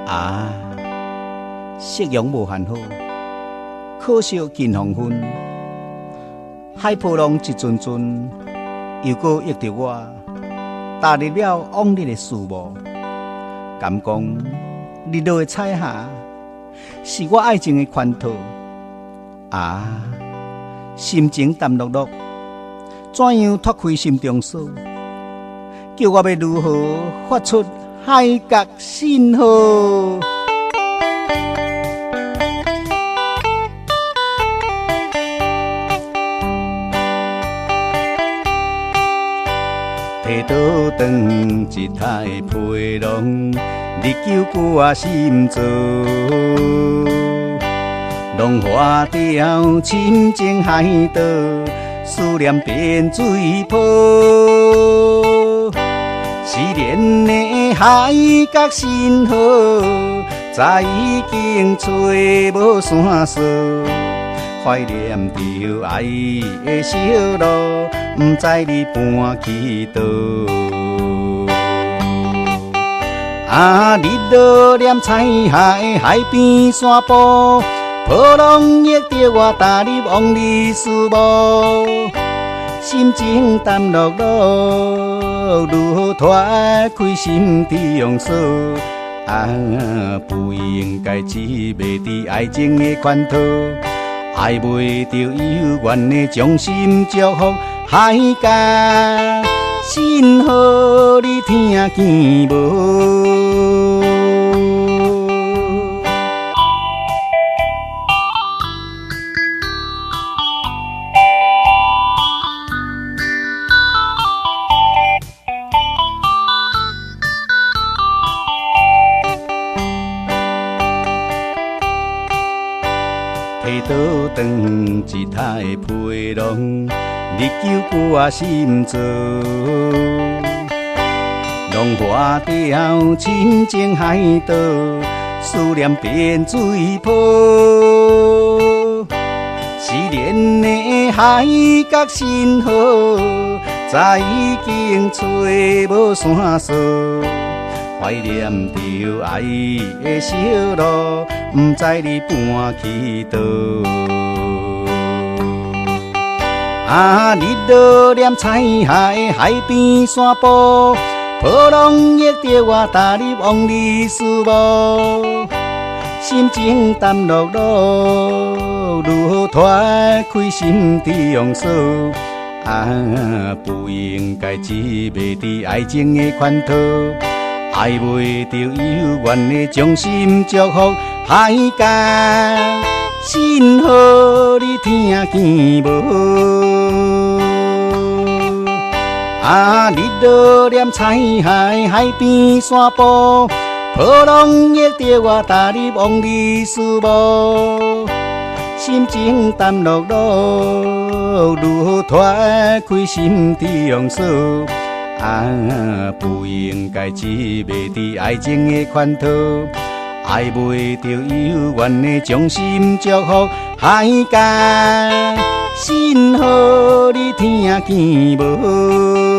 啊，夕阳无限好，可惜近黄昏。海波浪一阵阵，又搁忆着我，踏入了往日的事物。敢讲日落的彩霞，是我爱情的圈套。啊，心情淡落落，怎样脱开心中锁？叫我要如何发出海角信号？提刀长一台皮囊，日久过我心造。浪花掉，深情海岛，思念变水泡。思念的海角信号，早已经找无线索。怀念着爱的小路，不知你搬去倒。啊，日落染彩霞的海边山坡，波浪忆着我踏入往日事物，心情淡落落，如何脱开心中锁？啊，不应该只迷伫爱情的圈套。爱袂着有缘的将心祝福，海角信号你听见无？提刀长一台皮囊，日久过我心造。浪花掉，深情海岛，思念变水泡。思念的海角信号，早已经找无线索。怀念着爱的小路，不知你搬去倒。啊，日落染彩霞的海边山坡，波浪忆着我踏入往日事物，心情淡落落，如何脱开心中锁？啊，不应该只迷伫爱情的圈套。爱袂着有缘的将心祝福，海角信号你听见无？啊，日落染彩霞的海边山坡，波浪忆着我踏入往日事物，心情淡落落，如何脱开心中锁？啊，不应该只迷伫爱情的圈套。爱袂着有缘的将心祝福，海角信号你听见无？